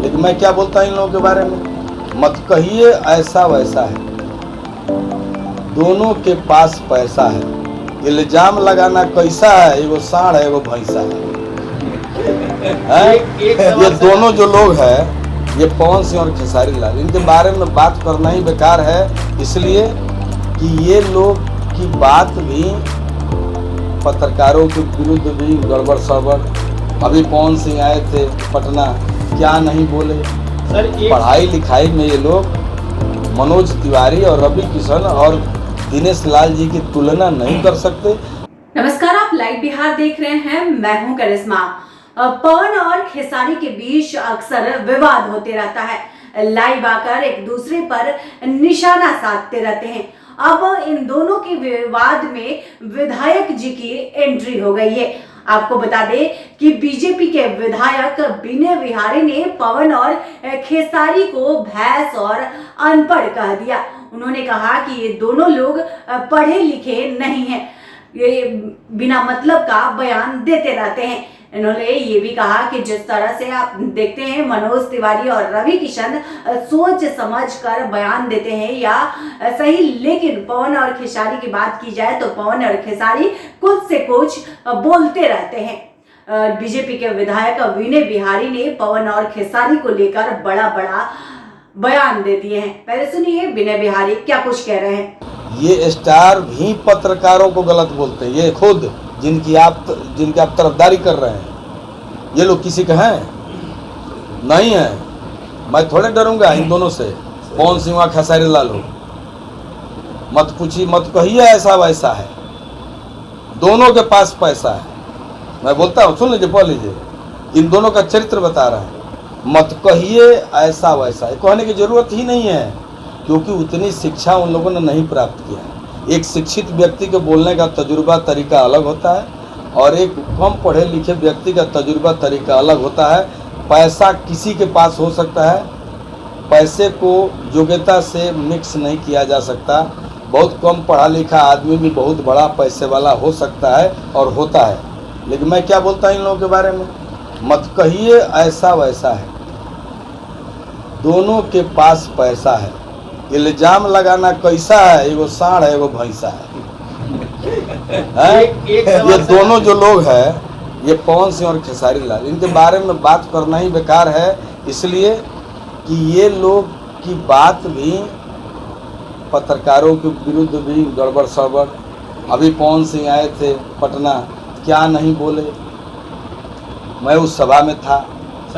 लेकिन मैं क्या बोलता हूँ इन लोगों के बारे में, मत कहिए ऐसा वैसा है, दोनों के पास पैसा है। इल्जाम लगाना कैसा है, एगो सांड है एगो भैंसा है। ये दोनों जो लोग हैं, ये पवन सिंह और खेसारी लाल, इनके बारे में बात करना ही बेकार है, इसलिए कि ये लोग की बात भी पत्रकारों के विरुद्ध भी गड़बड़ सड़बड़। अभी पवन सिंह आए थे पटना, क्या नहीं बोले। पढ़ाई लिखाई में ये लोग मनोज तिवारी और रवि किशन और दिनेश लाल जी की तुलना नहीं कर सकते। नमस्कार, आप लाइव बिहार देख रहे हैं, मैं हूं करिश्मा। पवन और खेसारी के बीच अक्सर विवाद होते रहता है, लाइव आकर एक दूसरे पर निशाना साधते रहते हैं। अब इन दोनों के विवाद में विधायक जी की एंट्री हो गई है। आपको बता दें कि बीजेपी के विधायक विनय बिहारी ने पवन और खेसारी को भैंस और अनपढ़ कह दिया। उन्होंने कहा कि ये दोनों लोग पढ़े लिखे नहीं हैं, ये बिना मतलब का बयान देते रहते हैं। इन्होंने ये भी कहा कि जिस तरह से आप देखते हैं मनोज तिवारी और रवि किशन सोच समझ कर बयान देते हैं या सही, लेकिन पवन और खेसारी की बात की जाए तो पवन और खेसारी कुछ से कुछ बोलते रहते हैं। बीजेपी के विधायक विनय बिहारी ने पवन और खेसारी को लेकर बड़ा बयान दे दिए हैं। पहले सुनिए विनय बिहारी क्या कुछ कह रहे हैं। ये स्टार भी पत्रकारों को गलत बोलते हैं, ये खुद जिनकी आप तरफदारी कर रहे हैं, ये लोग किसी का हैं नहीं है। मैं थोड़े डरूंगा इन दोनों से, पवन सिंह और खेसारी लाल हो। मत पूछिए, मत कहिए ऐसा वैसा है, दोनों के पास पैसा है। मैं बोलता हूँ, सुन लीजिए, पढ़ लीजिए, इन दोनों का चरित्र बता रहा है। मत कहिए ऐसा वैसा है, कहने की जरूरत ही नहीं है, क्योंकि उतनी शिक्षा उन लोगों ने नहीं प्राप्त किया है। एक शिक्षित व्यक्ति के बोलने का तजुर्बा तरीका अलग होता है और एक कम पढ़े लिखे व्यक्ति का तजुर्बा तरीका अलग होता है। पैसा किसी के पास हो सकता है, पैसे को योग्यता से मिक्स नहीं किया जा सकता। बहुत कम पढ़ा लिखा आदमी भी बहुत बड़ा पैसे वाला हो सकता है और होता है। लेकिन मैं क्या बोलता हूँ इन लोगों के बारे में, मत कहिए ऐसा वैसा है, दोनों के पास पैसा है। इल्जाम लगाना कैसा है, एगो सांड है एगो भैंसा है। ये दोनों जो लोग हैं, ये पवन सिंह और खेसारी लाल, इनके बारे में बात करना ही बेकार है, इसलिए कि ये लोग की बात भी पत्रकारों के विरुद्ध भी गड़बड़ सड़बड़। अभी पवन सिंह आए थे पटना, क्या नहीं बोले। मैं उस सभा में था,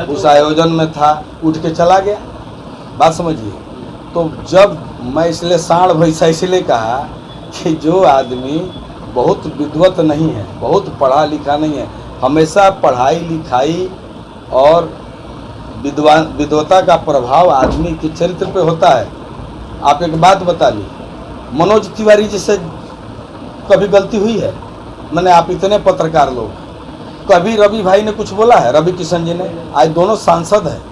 उस आयोजन में था, उठ के चला गया। बात समझिए। तो जब मैं इसलिए सांड भैंसा इसलिए कहा कि जो आदमी बहुत विद्वत नहीं है, बहुत पढ़ा लिखा नहीं है, हमेशा पढ़ाई लिखाई और विद्वता का प्रभाव आदमी के चरित्र पे होता है। आप एक बात बता ली, मनोज तिवारी जी से कभी गलती हुई है? मैंने, आप इतने पत्रकार लोग, कभी रवि भाई ने कुछ बोला है? रवि किशन जी ने? आज दोनों सांसद हैं,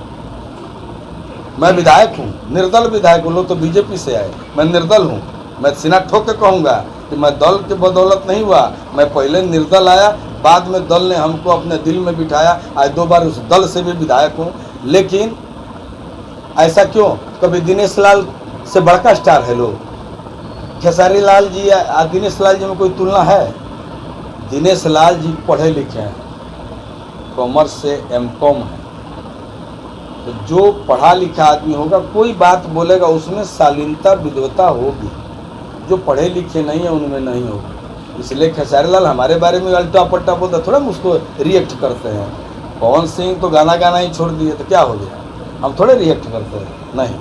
मैं विधायक हूँ, निर्दल विधायक हूँ। लोग तो बीजेपी से आए, मैं निर्दल हूँ। मैं सीना ठोक के कहूँगा कि मैं दल के बदौलत नहीं हुआ, मैं पहले निर्दल आया, बाद में दल ने हमको अपने दिल में बिठाया। आज 2 बार उस दल से भी विधायक हूँ। लेकिन ऐसा क्यों? कभी दिनेश लाल से बड़का स्टार है लोग, खेसारी लाल जी या दिनेश लाल जी में कोई तुलना है? दिनेश लाल जी पढ़े लिखे हैं, कॉमर्स से M.Com है। तो जो पढ़ा लिखा आदमी होगा, कोई बात बोलेगा उसमें शालीनता विद्वता होगी, जो पढ़े लिखे नहीं है उनमें नहीं होगी। इसलिए खेसारी लाल हमारे बारे में अल्टा पट्टा बोलता, थोड़ा हम उसको रिएक्ट करते हैं। पवन सिंह तो गाना ही छोड़ दिए, तो क्या हो गया, हम थोड़े रिएक्ट करते हैं? नहीं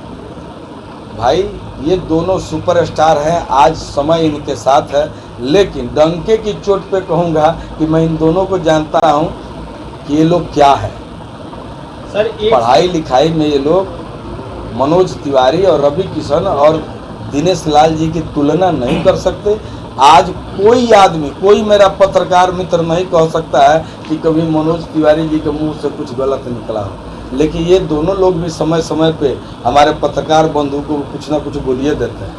भाई, ये दोनों सुपरस्टार हैं, आज समय इनके साथ है। लेकिन डंके की चोट पे कहूँगा कि मैं इन दोनों को जानता हूँ कि ये लोग क्या है। पढ़ाई लिखाई में ये लोग मनोज तिवारी और रवि किशन और दिनेश लाल जी की तुलना नहीं कर सकते। आज कोई आदमी, कोई मेरा पत्रकार मित्र नहीं कह सकता है कि कभी मनोज तिवारी जी के मुंह से कुछ गलत निकला हो। लेकिन ये दोनों लोग भी समय समय पे हमारे पत्रकार बंधु को कुछ ना कुछ बोलिए देते हैं।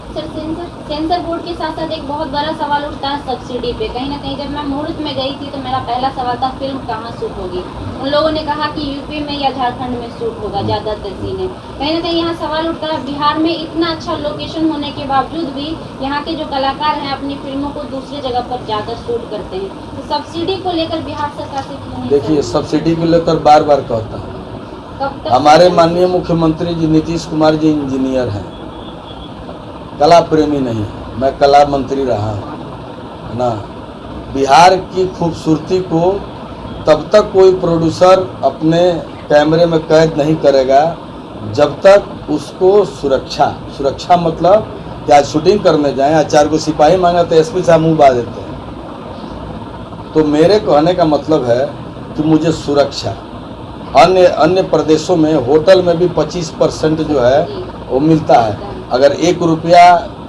सेंसर बोर्ड के साथ साथ एक बहुत बड़ा सवाल उठता है सब्सिडी पे। कहीं ना कहीं जब मैं मुहूर्त में गई थी तो मेरा पहला सवाल था फिल्म कहाँ शूट होगी। उन लोगों ने कहा कि यूपी में या झारखंड में शूट होगा ज़्यादातर सीनें। कहीं ना कहीं यहाँ सवाल उठता है बिहार में इतना अच्छा लोकेशन होने के बावजूद भी यहाँ के जो कलाकार हैं अपनी फिल्मों को दूसरी जगह पर जाकर शूट करते हैं। तो सब्सिडी को लेकर बिहार सरकार से क्यों नहीं? देखिए, सब्सिडी को लेकर बार बार कहता हूँ, कब तक हमारे माननीय मुख्यमंत्री जी नीतीश कुमार जी इंजीनियर हैं, कला प्रेमी नहीं है। मैं कला मंत्री रहा हूँ, है ना। बिहार की खूबसूरती को तब तक कोई प्रोड्यूसर अपने कैमरे में कैद नहीं करेगा जब तक उसको सुरक्षा मतलब कि आज शूटिंग करने जाएं, आज 4 को सिपाही मांगा तो एसपी साहब मुँह बा देते हैं। तो मेरे कहने का मतलब है कि मुझे सुरक्षा, अन्य प्रदेशों में होटल में भी 25% जो है वो मिलता है। अगर 1 रुपया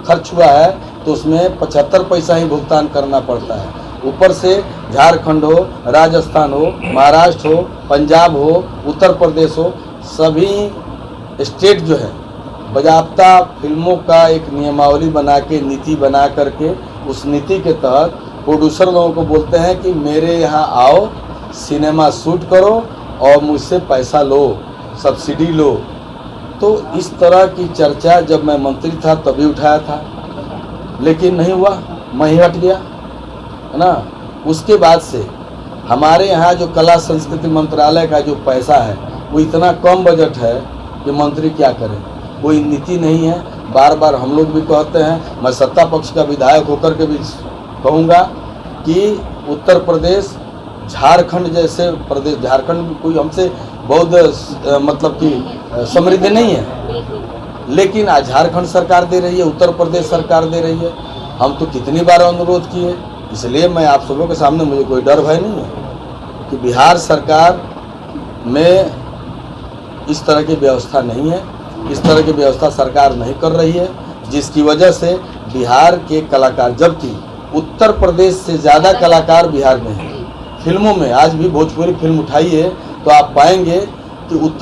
खर्च हुआ है तो उसमें 75 पैसा ही भुगतान करना पड़ता है। ऊपर से झारखंड हो, राजस्थान हो, महाराष्ट्र हो, पंजाब हो, उत्तर प्रदेश हो, सभी स्टेट जो है बाज़ाब्ता फिल्मों का एक नियमावली बना के, नीति बना करके, उस नीति के तहत प्रोड्यूसर लोगों को बोलते हैं कि मेरे यहाँ आओ, सिनेमा शूट करो और मुझसे पैसा लो, सब्सिडी लो। तो इस तरह की चर्चा जब मैं मंत्री था तभी उठाया था, लेकिन नहीं हुआ, मैं ही हट गया, है ना। उसके बाद से हमारे यहाँ जो कला संस्कृति मंत्रालय का जो पैसा है वो इतना कम बजट है कि मंत्री क्या करें, कोई नीति नहीं है। बार बार हम लोग भी कहते हैं, मैं सत्ता पक्ष का विधायक होकर के भी कहूँगा कि उत्तर प्रदेश, झारखंड जैसे प्रदेश, झारखंड कोई हमसे बहुत मतलब कि समृद्ध नहीं है, लेकिन आज झारखंड सरकार दे रही है, उत्तर प्रदेश सरकार दे रही है। हम तो कितनी बार अनुरोध किए, इसलिए मैं आप सबों के सामने, मुझे कोई डर भय नहीं है कि बिहार सरकार में इस तरह की व्यवस्था नहीं है, इस तरह की व्यवस्था सरकार नहीं कर रही है, जिसकी वजह से बिहार के कलाकार, जबकि उत्तर प्रदेश से ज़्यादा कलाकार बिहार में हैं फिल्मों में। आज भी भोजपुरी फिल्म उठाइए तो आप पाएंगे कि उत्तर।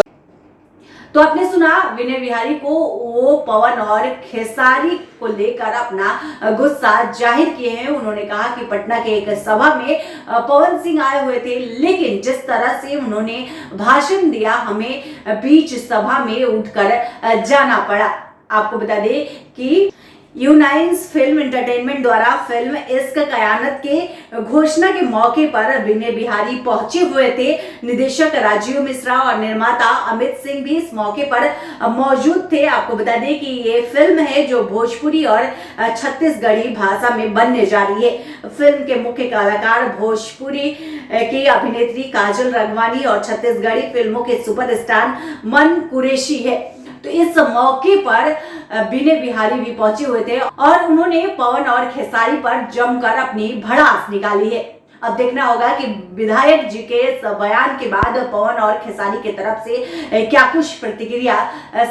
तो आपने सुना विनय बिहारी को, वो पवन और खेसारी को लेकर अपना गुस्सा जाहिर किए हैं। उन्होंने कहा कि पटना के एक सभा में पवन सिंह आए हुए थे, लेकिन जिस तरह से उन्होंने भाषण दिया हमें बीच सभा में उठकर जाना पड़ा। आपको बता दें कि यूनाइंस फिल्म एंटरटेनमेंट द्वारा फिल्म इश्क कयानत के घोषणा के मौके पर विनय बिहारी पहुंचे हुए थे। निदेशक राजीव मिश्रा और निर्माता अमित सिंह भी इस मौके पर मौजूद थे। आपको बता दें कि ये फिल्म है जो भोजपुरी और छत्तीसगढ़ी भाषा में बनने जा रही है। फिल्म के मुख्य कलाकार भोजपुरी की अभिनेत्री काजल रंगवानी और छत्तीसगढ़ी फिल्मों के सुपरस्टार मन कुरैशी है। तो इस मौके पर विनय बिहारी भी पहुंचे हुए थे और उन्होंने पवन और खेसारी पर जमकर अपनी भड़ास निकाली है। अब देखना होगा कि विधायक जी के इस बयान के बाद पवन और खेसारी की तरफ से क्या कुछ प्रतिक्रिया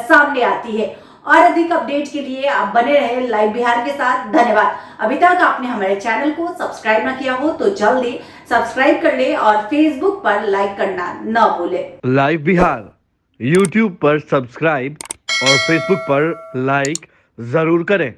सामने आती है। और अधिक अपडेट के लिए आप बने रहे लाइव बिहार के साथ। धन्यवाद। अभी तक आपने हमारे चैनल को सब्सक्राइब ना किया हो तो जल्दी सब्सक्राइब कर ले और फेसबुक पर लाइक करना न भूले। लाइव बिहार YouTube पर सब्सक्राइब और Facebook पर लाइक जरूर करें।